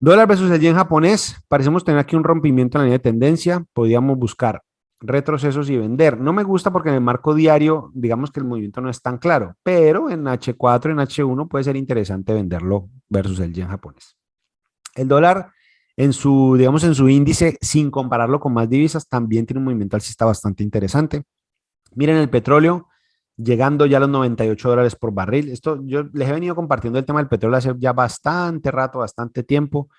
Dólar versus el yen japonés, parecemos tener aquí un rompimiento en la línea de tendencia, podríamos buscar retrocesos y vender. No me gusta porque en el marco diario, digamos que el movimiento no es tan claro, pero en H4, en H1 puede ser interesante venderlo versus el yen japonés. El dólar en su, digamos, en su índice, sin compararlo con más divisas, también tiene un movimiento alcista bastante interesante. Miren el petróleo, llegando ya a los $98 por barril. Esto yo les he venido compartiendo el tema del petróleo hace ya bastante rato, bastante tiempo.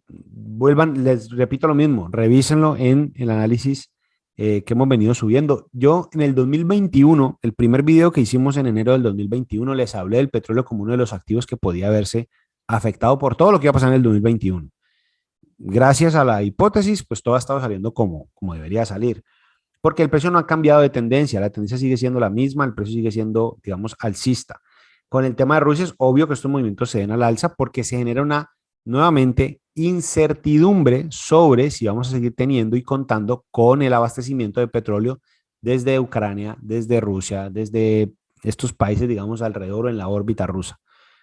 Vuelvan, les repito lo mismo, revísenlo en el análisis que hemos venido subiendo. Yo en el 2021, el primer video que hicimos en enero del 2021, les hablé del petróleo como uno de los activos que podía verse afectado por todo lo que iba a pasar en el 2021. Gracias a la hipótesis, pues todo ha estado saliendo como debería salir, porque el precio no ha cambiado de tendencia, la tendencia sigue siendo la misma, el precio sigue siendo, digamos, alcista. Con el tema de Rusia es obvio que estos movimientos se den al alza porque se genera una, nuevamente, incertidumbre sobre si vamos a seguir teniendo y contando con el abastecimiento de petróleo desde Ucrania, desde Rusia, desde estos países, digamos, alrededor o en la órbita rusa.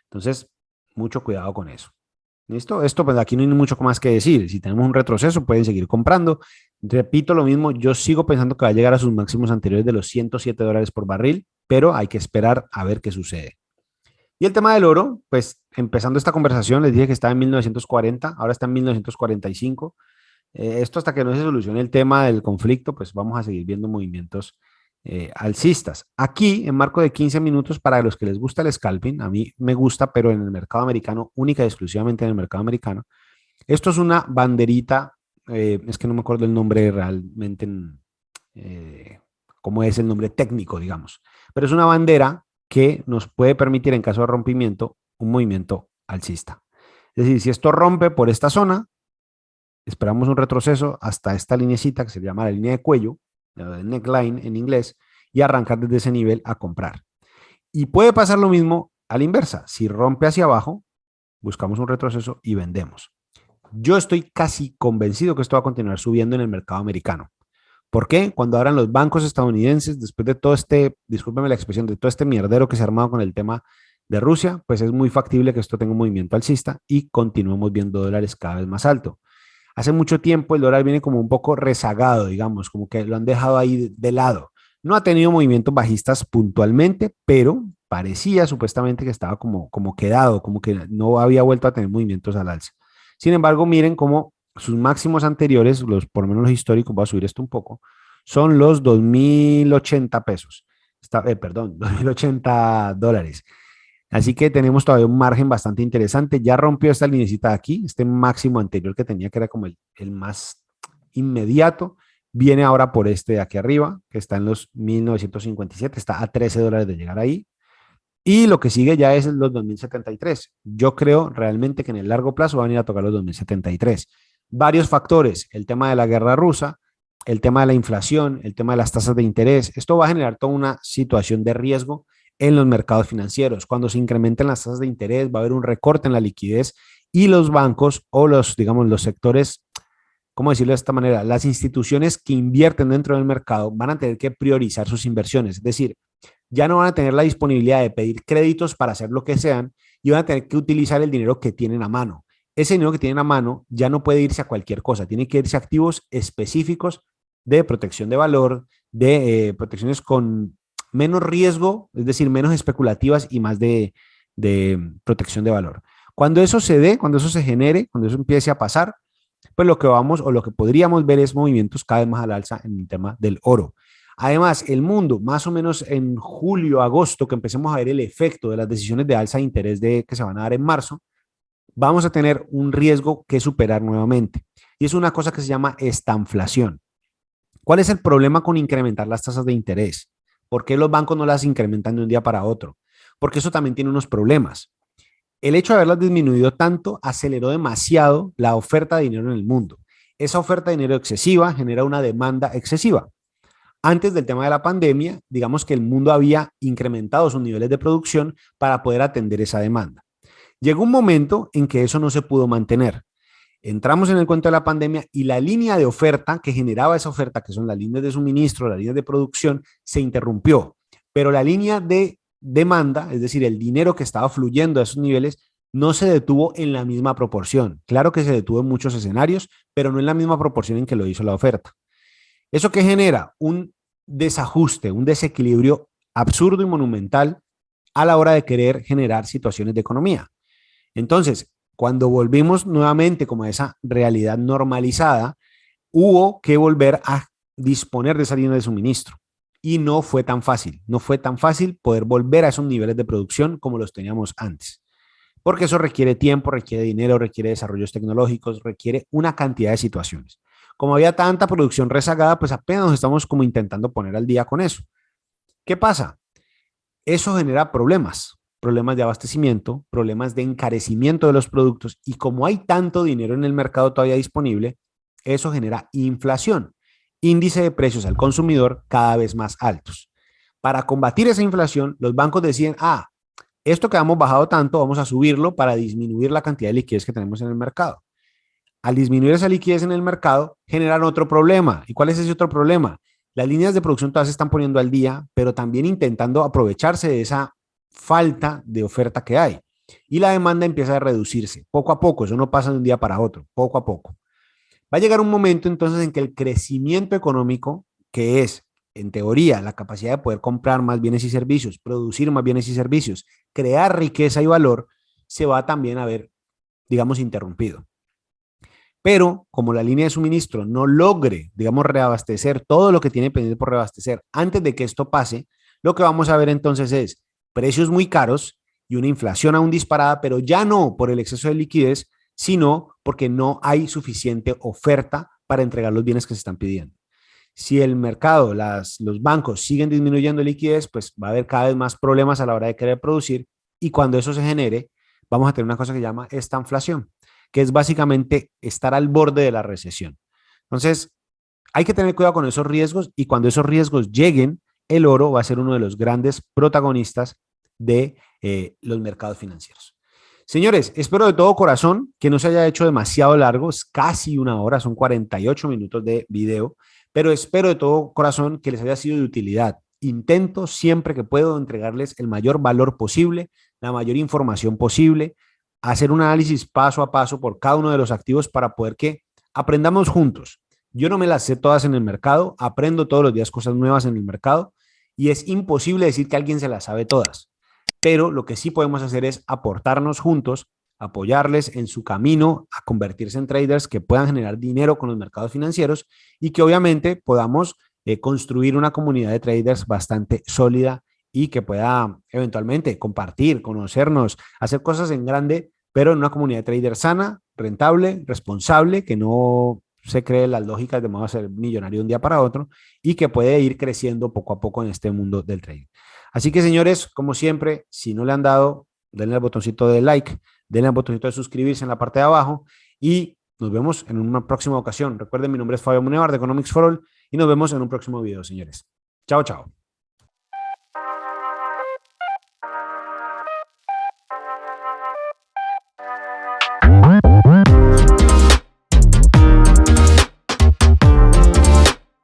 Entonces, mucho cuidado con eso. ¿Listo? Esto, pues aquí no hay mucho más que decir. Si tenemos un retroceso, pueden seguir comprando. Repito lo mismo, yo sigo pensando que va a llegar a sus máximos anteriores de los $107 por barril, pero hay que esperar a ver qué sucede. Y el tema del oro, pues empezando esta conversación, les dije que estaba en 1940, ahora está en 1945. Esto hasta que no se solucione el tema del conflicto, pues vamos a seguir viendo movimientos alcistas. Aquí, en marco de 15 minutos, para los que les gusta el scalping, a mí me gusta, pero en el mercado americano, única y exclusivamente en el mercado americano, esto es una banderita, es que no me acuerdo el nombre realmente, eh, cómo es el nombre técnico, digamos, pero es una bandera que nos puede permitir en caso de rompimiento un movimiento alcista. Es decir, si esto rompe por esta zona, esperamos un retroceso hasta esta linecita que se llama la línea de cuello, la neckline en inglés, y arrancar desde ese nivel a comprar. Y puede pasar lo mismo a la inversa. Si rompe hacia abajo, buscamos un retroceso y vendemos. Yo estoy casi convencido que esto va a continuar subiendo en el mercado americano. ¿Por qué? Cuando abran los bancos estadounidenses, después de todo este, discúlpeme la expresión, de todo este mierdero que se ha armado con el tema de Rusia, pues es muy factible que esto tenga un movimiento alcista y continuemos viendo dólares cada vez más alto. Hace mucho tiempo el dólar viene como un poco rezagado, digamos, como que lo han dejado ahí de lado. No ha tenido movimientos bajistas puntualmente, pero parecía supuestamente que estaba como quedado, como que no había vuelto a tener movimientos al alza. Sin embargo, miren cómo sus máximos anteriores, por lo menos los históricos, voy a subir esto un poco, son los 2.080 pesos. Perdón, 2.080 dólares. Así que tenemos todavía un margen bastante interesante. Ya rompió esta linecita de aquí, este máximo anterior que tenía, que era como el más inmediato. Viene ahora por este de aquí arriba, que está en los 1957, está a 13 dólares de llegar ahí. Y lo que sigue ya es los 2073. Yo creo realmente que en el largo plazo van a venir a tocar los 2073. Varios factores, el tema de la guerra rusa, el tema de la inflación, el tema de las tasas de interés. Esto va a generar toda una situación de riesgo en los mercados financieros. Cuando se incrementen las tasas de interés, va a haber un recorte en la liquidez y los bancos o digamos, los sectores, ¿cómo decirlo de esta manera? Las instituciones que invierten dentro del mercado van a tener que priorizar sus inversiones. Es decir, ya no van a tener la disponibilidad de pedir créditos para hacer lo que sean y van a tener que utilizar el dinero que tienen a mano. Ese dinero que tienen a mano ya no puede irse a cualquier cosa, tiene que irse a activos específicos de protección de valor, de protecciones con menos riesgo, es decir, menos especulativas y más de protección de valor. Cuando eso se dé, cuando eso se genere, cuando eso empiece a pasar, pues lo que vamos o lo que podríamos ver es movimientos cada vez más al alza en el tema del oro. Además, el mundo, más o menos en julio, agosto, que empecemos a ver el efecto de las decisiones de alza de interés que se van a dar en marzo, vamos a tener un riesgo que superar nuevamente. Y es una cosa que se llama estanflación. ¿Cuál es el problema con incrementar las tasas de interés? ¿Por qué los bancos no las incrementan de un día para otro? Porque eso también tiene unos problemas. El hecho de haberlas disminuido tanto aceleró demasiado la oferta de dinero en el mundo. Esa oferta de dinero excesiva genera una demanda excesiva. Antes del tema de la pandemia, digamos que el mundo había incrementado sus niveles de producción para poder atender esa demanda. Llegó un momento en que eso no se pudo mantener. Entramos en el cuento de la pandemia y la línea de oferta que generaba esa oferta, que son las líneas de suministro, las líneas de producción, se interrumpió. Pero la línea de demanda, es decir, el dinero que estaba fluyendo a esos niveles, no se detuvo en la misma proporción. Claro que se detuvo en muchos escenarios, pero no en la misma proporción en que lo hizo la oferta. ¿Eso que genera? Un desajuste, un desequilibrio absurdo y monumental a la hora de querer generar situaciones de economía. Entonces, cuando volvimos nuevamente como a esa realidad normalizada, hubo que volver a disponer de esa línea de suministro. Y no fue tan fácil, no fue tan fácil poder volver a esos niveles de producción como los teníamos antes. Porque eso requiere tiempo, requiere dinero, requiere desarrollos tecnológicos, requiere una cantidad de situaciones. Como había tanta producción rezagada, pues apenas nos estamos como intentando poner al día con eso. ¿Qué pasa? Eso genera problemas de abastecimiento, problemas de encarecimiento de los productos y como hay tanto dinero en el mercado todavía disponible, eso genera inflación, índice de precios al consumidor cada vez más altos. Para combatir esa inflación, los bancos deciden, esto que hemos bajado tanto, vamos a subirlo para disminuir la cantidad de liquidez que tenemos en el mercado. Al disminuir esa liquidez en el mercado, generan otro problema. ¿Y cuál es ese otro problema? Las líneas de producción todas se están poniendo al día, pero también intentando aprovecharse de esa falta de oferta que hay. Y la demanda empieza a reducirse poco a poco. Eso no pasa de un día para otro, poco a poco. Va a llegar un momento entonces en que el crecimiento económico, que es en teoría, la capacidad de poder comprar más bienes y servicios, producir más bienes y servicios, crear riqueza y valor, se va también a ver, digamos, interrumpido. Pero como la línea de suministro no logre, digamos, reabastecer todo lo que tiene pendiente por reabastecer antes de que esto pase, lo que vamos a ver entonces es precios muy caros y una inflación aún disparada, pero ya no por el exceso de liquidez, sino porque no hay suficiente oferta para entregar los bienes que se están pidiendo. Si el mercado, los bancos siguen disminuyendo liquidez, pues va a haber cada vez más problemas a la hora de querer producir y cuando eso se genere, vamos a tener una cosa que se llama estanflación, que es básicamente estar al borde de la recesión. Entonces, hay que tener cuidado con esos riesgos y cuando esos riesgos lleguen, el oro va a ser uno de los grandes protagonistas de los mercados financieros. Señores, espero de todo corazón que no se haya hecho demasiado largo, es casi una hora, son 48 minutos de video, pero espero de todo corazón que les haya sido de utilidad. Intento siempre que puedo entregarles el mayor valor posible, la mayor información posible, hacer un análisis paso a paso por cada uno de los activos para poder que aprendamos juntos. Yo no me las sé todas en el mercado, aprendo todos los días cosas nuevas en el mercado y es imposible decir que alguien se las sabe todas. Pero lo que sí podemos hacer es aportarnos juntos, apoyarles en su camino a convertirse en traders que puedan generar dinero con los mercados financieros y que obviamente podamos construir una comunidad de traders bastante sólida y que pueda eventualmente compartir, conocernos, hacer cosas en grande, pero en una comunidad de traders sana, rentable, responsable, que no se cree las lógicas de modo a ser millonario de un día para otro y que puede ir creciendo poco a poco en este mundo del trading. Así que, señores, como siempre, si no le han dado, denle al botoncito de like, denle al botoncito de suscribirse en la parte de abajo y nos vemos en una próxima ocasión. Recuerden, mi nombre es Fabio Munevar de Economics for All y nos vemos en un próximo video, señores. Chao, chao.